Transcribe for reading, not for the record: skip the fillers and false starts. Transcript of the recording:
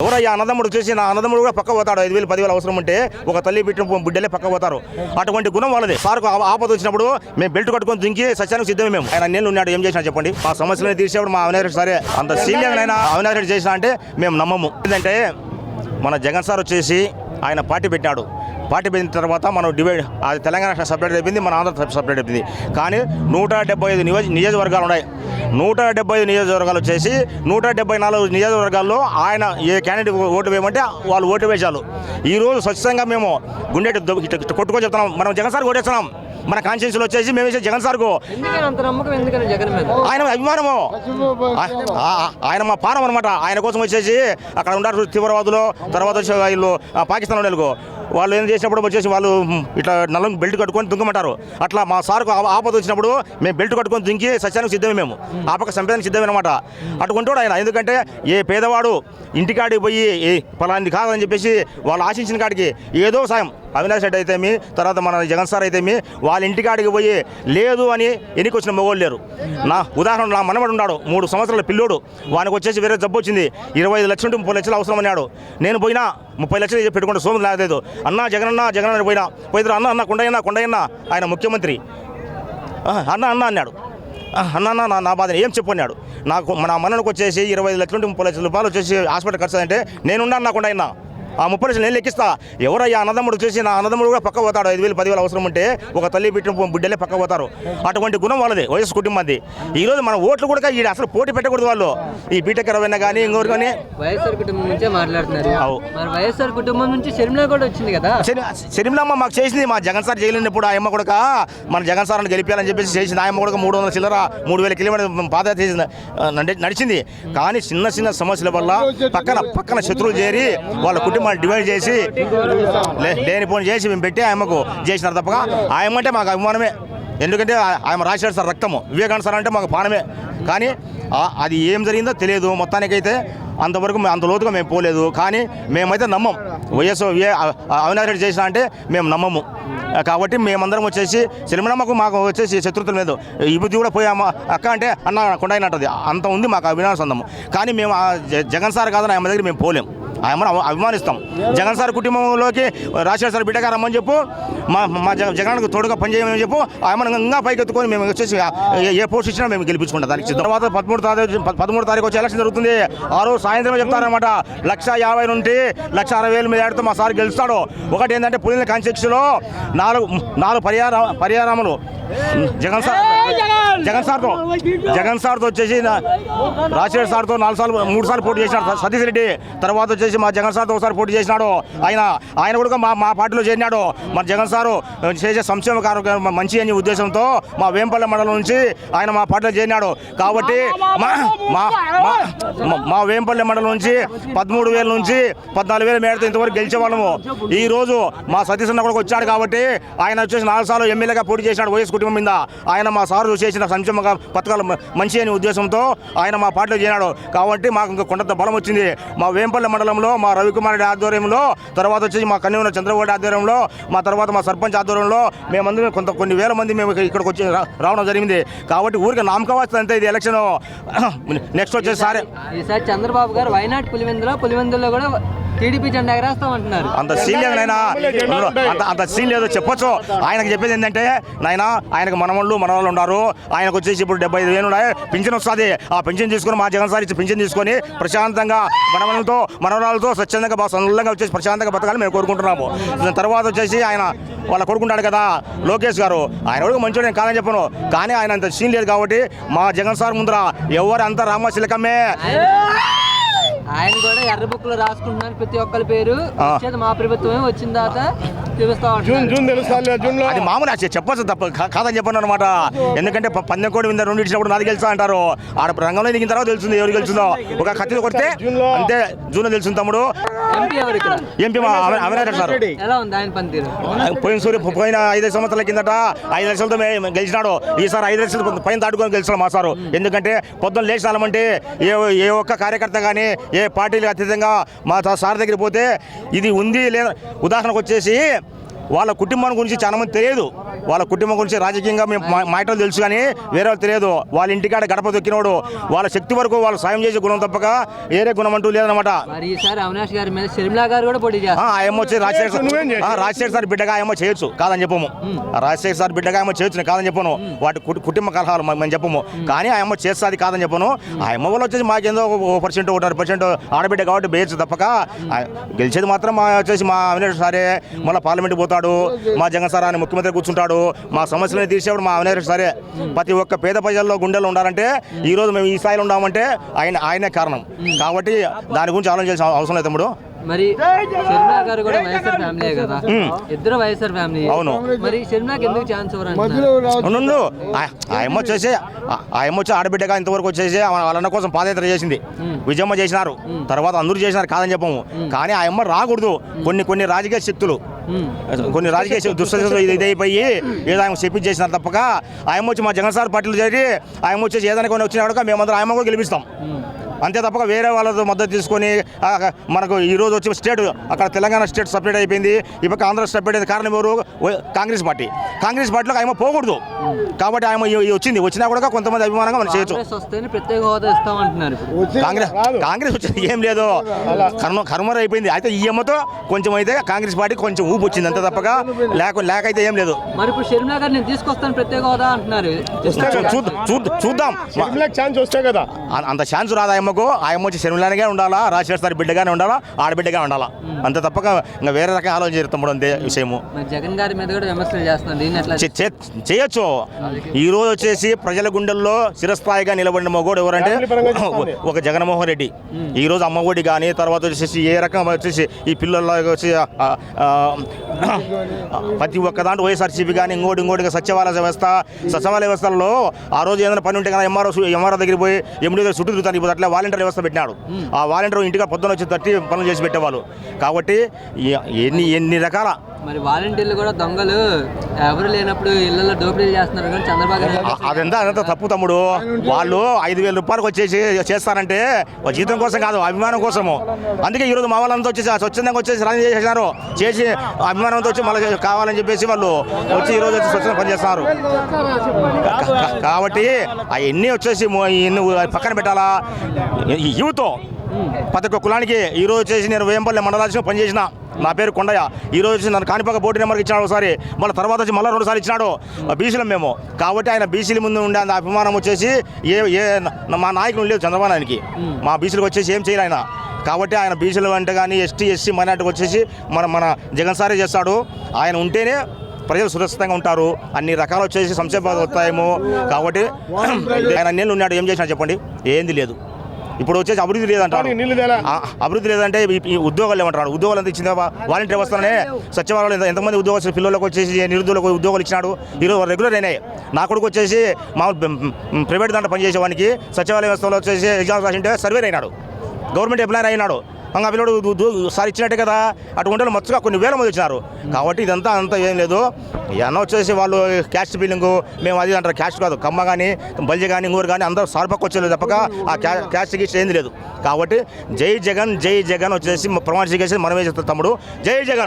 ఎవరయ్యా అన్నదమ్ముడు చేసి నా అన్నదమ్ముడు కూడా పక్క పోతాడు 5,000 10,000 అవసరం ఉంటే ఒక తల్లి పెట్టిన బిడ్డలే పక్క పోతారు. అటువంటి గుణం వాళ్ళది. సార్కు ఆపద వచ్చినప్పుడు మేము బెల్ట్ కట్టుకొని దింకి సత్యానికి సిద్ధమే. మేము ఆయన నేను ఉన్నాడు ఏం చేసినా చెప్పండి. మా సమస్యలను తీసేవాడు మా అవినాష్ సరే అంత సీనియర్ అయినా అవినాష్ రెడ్డి చేసినా అంటే మేము నమ్మము. ఏంటంటే మన జగన్ సార్ వచ్చేసి ఆయన పార్టీ పెట్టినాడు. పార్టీ పెట్టిన తర్వాత మనం డివైడ్ అది తెలంగాణ సపరేట్ అయిపోయింది, మన ఆంధ్ర సపరేట్ అయిపోయింది. కానీ 175 నియోజకవర్గాలు ఉన్నాయి. 175 నియోజకవర్గాలు వచ్చేసి 174 నియోజకవర్గాల్లో ఆయన ఏ క్యాండిడేట్ ఓటు వేయమంటే వాళ్ళు ఓటు వేశారు. ఈరోజు స్వచ్ఛంగా మేము గుండె కొట్టుకొని చెప్తున్నాం, మనం జగన్ సార్ ఓటేస్తున్నాం. మన కాన్స్టిట్యూన్సీలో వచ్చేసి మేము వేసే జగన్ సార్కు ఆయన అభిమానము, ఆయన మా పానం అనమాట. ఆయన కోసం వచ్చేసి అక్కడ ఉన్నారు తీవ్రవాదులు, తర్వాత వచ్చి వీళ్ళు పాకిస్తాన్ వాళ్ళకు వాళ్ళు ఏం చేసినప్పుడు వచ్చేసి వాళ్ళు ఇట్లా నల్లని బెల్ట్ కట్టుకొని దుంకమంటారు. అట్లా మా సార్కు ఆపద వచ్చినప్పుడు మేము బెల్ట్ కట్టుకొని దుంకి సత్యానికి సిద్ధమే. మేము ఆపక సంపేదానికి సిద్ధమే అనమాట. అటువంటివాడు ఆయన. ఎందుకంటే ఏ పేదవాడు ఇంటికాడికి పోయి పలాంటి కాదని చెప్పేసి వాళ్ళు ఆశించిన కాడికి ఏదో సాయం అవినాష్ రెడ్డి అయితేమి, తర్వాత మన జగన్ సార్ అయితేమి వాళ్ళ ఇంటికాడికి పోయి లేదు అని ఎన్నిక వచ్చిన మగవాళ్ళు లేరు. నా ఉదాహరణ నా మనవడు ఉన్నాడు 3 సంవత్సరాల పిల్లోడు, వానికి వచ్చేసి వేరే జబ్బు వచ్చింది. 25 లక్షలు 30 లక్షలు అవసరం అన్నాడు. నేను పోయినా 30 లక్షలు పెట్టుకుంటే సోము లేదు. అన్నా జగన్ అని పోయిద్దరు అన్న కొండయ్యన్న ఆయన ముఖ్యమంత్రి అన్న అన్నాడు. అన్న నా బాధ ఏం చెప్పన్నాడు. నాకు మన మనకు వచ్చేసి 25 లక్షలు 30 లక్షల రూపాయలు వచ్చేసి హాస్పిటల్ ఖర్చు అంటే నేనున్నా నా కొండయ్యన్న ఆ 30 లక్షలు నేను లెక్కిస్తా. ఎవరయ్యా అన్నదమ్ముడు చేసి నా అన్నదమ్ముడు కూడా పక్క పోతాడు 5,000 10,000 అవసరం ఉంటే ఒక తల్లి పెట్టిన బిడ్డలే పక్క పోతారు. అటువంటి గుణం వాళ్ళది, వైఎస్ కుటుంబాన్ని. ఈరోజు మన ఓట్లు కూడా ఈ అసలు పోటీ పెట్టకూడదు. వాళ్ళు ఈ బీటెక్ 20 కానీ ఇంకోరు కానీ వైఎస్ఆర్ కుటుంబం నుంచే మాట్లాడుతున్నారు. వైఎస్ఆర్ కుటుంబం నుంచి షర్మిల కూడా వచ్చింది కదా. షర్మిలమ్మ మాకు చేసింది. మా జగన్ సార్ జైలున్నప్పుడు ఆ అమ్మ కూడా మన జగన్ సార్ని గెలిపాలని చెప్పేసి చేసింది. ఆ అమ్మ కూడా 300 చిల్లర 3,000 కిలోమీటర్లు పాదయాత్ర నడిచింది. కానీ చిన్న సమస్యల వల్ల పక్కన శత్రువులు చేరి వాళ్ళ కుటుంబాన్ని డివైడ్ చేసి లేనిపోని చేసి మేము పెట్టి ఆయమ్మకు చేసినారు తప్పగా ఆయమ్మ అంటే మాకు అభిమానమే. ఎందుకంటే ఆయన రాజశేఖర్ సార్ రక్తము, వివేకానంద సార్ అంటే మాకు ప్రాణమే. కానీ అది ఏం జరిగిందో తెలియదు. మొత్తానికైతే అంతవరకు అంత లోతుగా మేము పోలేదు. కానీ మేమైతే నమ్మం వైఎస్ అవినాష్ రెడ్డి చేసినా అంటే మేము నమ్మము. కాబట్టి మేమందరం వచ్చేసి సిరిమనమ్మకు మాకు వచ్చేసి శత్రుత్వం లేదు. ఈ బుద్ధి కూడా పోయి అక్క అంటే అన్న కొండైనట్టది అంత ఉంది మాకు అభిమానం. కానీ మేము జగన్ సార్ కాదని ఆయన దగ్గర మేము పోలేం. ఆయన అభిమానిస్తాం. జగన్ సార్ కుటుంబంలోకి రాజశేఖర్ సార్ బిడ్డగా రమ్మని చెప్పు, మా జగన్కు తోడుగా పనిచేయమని చెప్పు. ఆయన ఇంకా పైకి ఎత్తుకొని మేము వచ్చేసి ఏ పోస్ట్ ఇచ్చినా మేము గెలిపించుకుంటాం. దానికి తర్వాత 13వ తారీఖు వచ్చి ఎలక్షన్ జరుగుతుంది. ఆ రోజు సాయంత్రం చెప్తారనమాట 1,50,000 నుండి 1,60,000 మీద ఆడితో మా సార్ గెలుస్తాడు. ఒకటి ఏంటంటే పులిన కాన్స్టిట్యూన్సీలో 4 పర్యారాములు జగన్ సార్తో వచ్చేసి రాజశేఖర్ సార్తో 3 సార్లు పోటీ చేసినాడు సతీష్ రెడ్డి. తర్వాత వచ్చేసి మా జగన్ సార్తో ఒకసారి పోటీ చేసినాడు. ఆయన కూడా మా పార్టీలో చేరినాడు. మన జగన్ సారు చేసే సంక్షేమ కార్యక్రమం మంచి అనే ఉద్దేశంతో మా వేంపల్లె మండలం నుంచి ఆయన మా పార్టీలో చేరినాడు. కాబట్టి మా వేంపల్లె మండలం నుంచి 13,000 నుంచి 14,000 మేడతో ఇంతవరకు గెలిచే వాళ్ళము. ఈ రోజు మా సతీష్ అన్న కూడా వచ్చాడు. కాబట్టి ఆయన వచ్చేసి 4 సార్లు ఎమ్మెల్యేగా పోటీ చేసినాడు వైఎస్ కుటుంబం మీద. ఆయన మా సారు చేసిన సంక్షేమ పథకాలు మంచి అనే ఉద్దేశంతో ఆయన మా పార్టీలో చేరినాడు. కాబట్టి మాకు ఇంకా కొండంత బలం వచ్చింది. మా వేంపల్లె మండలంలో మా రవికుమార్ రెడ్డి ఆధ్వర్యంలో, తర్వాత వచ్చేసి మా కన్వీనర్ చంద్రబాబు ఆధ్వర్యంలో, మా తర్వాత మా సర్పంచ్ ఆధ్వర్యంలో మేమందరం కొన్ని వేల మంది మేము ఇక్కడికి వచ్చి రావడం జరిగింది. కాబట్టి ఊరికి నామకవాస్త అంతే ఇది ఎలక్షన్. నెక్స్ట్ వచ్చేసి ఈసారి చంద్రబాబు గారు వైనాడ్ పులివెందులో కూడా టీడీపీ జెండా ఎగరేస్తామంటున్నారు. అంత సీన్ లేదు నాయన, అంత సీన్ లేదు చెప్పొచ్చు. ఆయనకు చెప్పేది ఏంటంటే నాయన ఆయనకు మనవాళ్ళు ఉన్నారు. ఆయనకు వచ్చేసి ఇప్పుడు 75,000 ఉన్నాయి, పింఛన్ వస్తుంది. ఆ పింఛన్ తీసుకొని మా జగన్ సార్ ఇచ్చి పింఛన్ తీసుకొని ప్రశాంతంగా మనవరాలతో స్వచ్ఛందంగా బాగా సందర్భంగా వచ్చేసి ప్రశాంతంగా బతకాలని మేము కోరుకుంటున్నాము. తర్వాత వచ్చేసి ఆయన వాళ్ళ కొడుకుంటాడు కదా లోకేష్ గారు, ఆయన కూడా మంచిగా నేను కాదని చెప్పను. కానీ ఆయన అంత సీన్ లేదు. కాబట్టి మా జగన్ సార్ ముందర ఎవరు అంత రామశిలకమ్మే. ఆయన కూడా ఎర్ర బుక్ లో రాసుకుంటున్నారు ప్రతి ఒక్కరి పేరు. మా ప్రభుత్వమే వచ్చిన తర్వాత అది మామూలు చెప్పచ్చు తప్ప కాదని చెప్పను అనమాట. ఎందుకంటే 12 కోడి మీద 2 ఇచ్చినప్పుడు నాది గెలుస్తా అంటారు. ఆడ రంగంలో దిగిన తర్వాత తెలుస్తుంది ఎవరు గెలుస్తుందో. ఒక కత్తి కొడితే అంతే జూన్లో తెలుస్తుంది తమ్ముడు. ఎంపీ అవినాష్ సార్ పోయిన 5 సంవత్సరాల కిందట 5 లక్షలతో గెలిచినాడు. ఈసారి 5 లక్షల పైన దాటుకొని గెలిచినాడు మా సారు. ఎందుకంటే పొద్దున్న లేచాలంటే ఏ ఒక్క కార్యకర్త కానీ ఏ పార్టీలకు అతీతంగా మా సార్ దగ్గర పోతే ఇది ఉంది లేదా. ఉదాహరణకు వచ్చేసి వాళ్ళ కుటుంబాన్ని గురించి చాలా మంది తెలియదు. వాళ్ళ కుటుంబం గురించి రాజకీయంగా మేము మాటలు తెలుసు కానీ వేరే వాళ్ళు తెలియదు. వాళ్ళ ఇంటికాడ గడప దొక్కినోడు, వాళ్ళ శక్తి వరకు వాళ్ళు సాయం చేసే గుణం తప్పక వేరే గుణం అంటూ లేదనమాట. మరి ఈసారి అవినాష్ గారి మీద షర్మిలా గారు కూడా పోటీ చేస్తారు. ఆయమ్మ వచ్చి రాజశేఖర్ సార్ బిడ్డగా ఆయమ్మ చేయొచ్చు, కాదని చెప్పము. రాజశేఖర్ సార్ బిడ్డగా ఆయమ్మ చేయొచ్చు, కాదని చెప్పను. వాటి కుటుంబ కలహాలు మేము చెప్పము, కానీ ఆయమ్మ చేస్తుంది కాదని చెప్పను. ఆయమ్మ వల్ల వచ్చేసి మాకేందో 1% 1.5% ఆడబిడ్డ కాబట్టి వేయచ్చు తప్పక. గెలిచేది మాత్రం వచ్చేసి మా అవినాష్ సారే. మళ్ళీ పార్లమెంట్ పోతాడు, మా జగన్ సార్ అని ముఖ్యమంత్రి కూర్చుంటాడు, మా సమస్యలను తీసేవాడు మా అవినాష్ సారే. ప్రతి ఒక్క పేద ప్రజల్లో గుండెల్లో ఉండాలంటే ఈ రోజు మేము ఈ స్థాయిలో ఉన్నామంటే ఆయనే కారణం. కాబట్టి దాని గురించి ఆలోచించాల్సిన అవసరం లేదు తమ్ముడు. మరి షర్మిలా గారు కూడా వైఎస్ఆర్ ఫ్యామిలీ కదా, ఇద్దరు వైఎస్ఆర్ ఫ్యామిలీ. అవును. మరి షర్మిలాకి ఎందుకు ఛాన్స్ ఇవ్వరు? ఆయమ్మ వచ్చి ఆడబిడ్డగా ఇంతవరకు వచ్చేసి వాళ్ళ కోసం పాదయాత్ర చేసింది, విజయమ్మ చేసినారు, తర్వాత అందరూ చేసినారు, కాదని చెప్పము. కానీ ఆయమ్మ రాకూడదు. కొన్ని రాజకీయ శక్తులు దుష్టశక్తులు ఇదైపోయి ఏదో ఆయన చెప్పించేసినారు తప్పక. ఆయమ్మ వచ్చి మా జగన్ సార్ పార్టీలు చేరి ఆయమ్మ వచ్చేసి ఏదైనా కొన్ని వచ్చినా కూడా మేమందరం ఆయమ్మ కూడా గెలిపిస్తాం, అంతే తప్పక వేరే వాళ్ళతో మద్దతు తీసుకొని. మనకు ఈరోజు వచ్చి స్టేట్ అక్కడ తెలంగాణ స్టేట్ సపరేట్ అయిపోయింది, ఇప్పుడు ఆంధ్ర సపరేట్ అయింది. కారణం ఎవరు? కాంగ్రెస్ పార్టీలో ఆయన పోకూడదు కాబట్టి ఆయన వచ్చినా కూడా కొంతమంది అభిమానంగా మనం చేయొచ్చు. ప్రత్యేక హోదా ఇస్తామంటున్నారు. కాంగ్రెస్ వచ్చింది ఏం లేదు, కర్మర్ అయిపోయింది. అయితే ఈ అమ్మతో కొంచెం అయితే కాంగ్రెస్ పార్టీ కొంచెం ఊపు వచ్చింది, అంతే తప్పక లేకైతే ఏం లేదు. మరి ఇప్పుడు షర్మిలా గారు నేను తీసుకొస్తాను ప్రత్యేక హోదా అంటున్నారు. చూద్దాం, అంత ఛాన్స్ రాదా ఆయమ్మ వచ్చి శర్మిలానిగా ఉండాలా, రాజశేఖర్ సార్ బిడ్డగానే ఉండాలా, ఆడబిడ్డగా ఉండాలా, అంతే తప్పక ఇంకా వేరే రకంగా ఆలోచన చేస్తాం. అంతే విషయము. జగన్ గారి మీద కూడా విమర్శలు చేస్తున్నారు, చేయొచ్చు. ఈ రోజు వచ్చేసి ప్రజల గుండెల్లో చిరస్థాయిగా నిలబడిన మగోడు ఎవరంటే ఒక జగన్మోహన్ రెడ్డి. ఈ రోజు అమ్మఒడి కానీ తర్వాత వచ్చేసి ఏ రకం వచ్చేసి ఈ పిల్లల్లో వచ్చి ప్రతి ఒక్క దాంట్లో వైఎస్ఆర్సీపీ కానీ ఇంకోటి సచివాలయ వ్యవస్థలలో ఆ రోజు ఏదైనా పని ఉంటే కానీ ఎంఆర్ఓ దగ్గరికి పోయి ఎండి దగ్గర చుట్టూ తిరుగుతాను. ఇప్పుడు అట్లా వాలంటీర్ వ్యవస్థ పెట్టినాడు. ఆ వాలంటీర్ ఇంటిగా పొద్దున వచ్చి తట్టి పనులు చేసి పెట్టేవాళ్ళు. కాబట్టి ఎన్ని రకాల మరి వాలంటీర్లు కూడా దొంగలు, ఎవరు లేనప్పుడు ఇళ్లలో దోపిడీలు చేస్తున్నారు కానీ చంద్రబాబు అదంతా తప్పు తమ్ముడు. వాళ్ళు 5,000 రూపాయలకు వచ్చేసి చేస్తారంటే జీతం కోసం కాదు, అభిమానం కోసము. అందుకే ఈరోజు మా వాళ్ళంతా వచ్చేసి స్వచ్ఛందంగా వచ్చేసి రన్ చేసేసినారు, చేసి అభిమానంతో వచ్చి మళ్ళీ కావాలని చెప్పేసి వాళ్ళు వచ్చి ఈరోజు వచ్చి స్వచ్ఛంగా పనిచేస్తున్నారు. కాబట్టి అవన్నీ వచ్చేసి పక్కన పెట్టాలా. యూత్ ప్రతి ఒక్క కులానికి ఈరోజు వచ్చేసి నేను వేంపల్లి మండలాల్సిన పనిచేసిన, నా పేరు కొండయ్య. ఈరోజు వచ్చి నన్ను కాణిపాక పోటీ నెంబర్కి ఇచ్చినాడు ఒకసారి, మళ్ళీ తర్వాత వచ్చి మళ్ళీ 2 సార్లు ఇచ్చినాడు. బీసీలం మేము కాబట్టి ఆయన బీసీల ముందు ఉండే అంత అభిమానం వచ్చేసి మా నాయకులు లేదు చంద్రబాబు నాయుడికి. మా బీసీలకు వచ్చేసి ఏం చేయాలి ఆయన. కాబట్టి ఆయన బీసీలు అంటే కానీ ఎస్టీ ఎస్సీ మైనార్టీకి వచ్చేసి మన జగన్ సారే చేస్తాడు. ఆయన ఉంటేనే ప్రజలు సురక్షితంగా ఉంటారు, అన్ని రకాలు వచ్చేసి సంక్షేమాలు వస్తాయేమో. కాబట్టి ఆయన నేను ఉన్నాడు, ఏం చేసినా చెప్పండి, ఏంది లేదు. ఇప్పుడు వచ్చేసి అభివృద్ధి లేదంటారు. అభివృద్ధి లేదంటే ఈ ఉద్యోగాలు ఏమంటారు? ఉద్యోగాలు ఎంత ఇచ్చిందా? వాలంటీర్ వ్యవస్థలోనే సచివాలయంలో ఎంతమంది ఉద్యోగాలు పిల్లలకు వచ్చేసి నిరుద్యోగులకు ఉద్యోగాలు ఇచ్చినాడు. ఈరోజు రెగ్యులర్ అయినాయి. నా కొడుకు వచ్చేసి మామూలు ప్రైవేట్ దాంట్లో పనిచేసేవానికి సచివాలయ వ్యవస్థలో వచ్చేసి ఎగ్జామ్స్ రాసింటే సర్వేర్ అయినాడు, గవర్నమెంట్ ఎంప్లాయర్ అయినాడు. ఇంకా పిల్లడు సార్ ఇచ్చినట్టే కదా. అటువంటి మొత్తంగా కొన్ని వేల మంది వచ్చినారు. కాబట్టి ఇదంతా ఏం లేదు. ఏమన్నా వచ్చేసి వాళ్ళు క్యాస్ట్ ఫీలింగ్ మేము అది అంటారు. క్యాస్ట్ కాదు, కమ్మ కానీ బల్జ కానీ ఇంకోరు కానీ అందరూ సార్పక్క వచ్చేది తప్పక ఆ క్యాస్ట్ గీస్ట్ ఏంది లేదు. కాబట్టి జై జగన్ వచ్చేసి ప్రమాణ స్వీకరించి మనమే చేస్తాం తమ్ముడు. జై జగన్.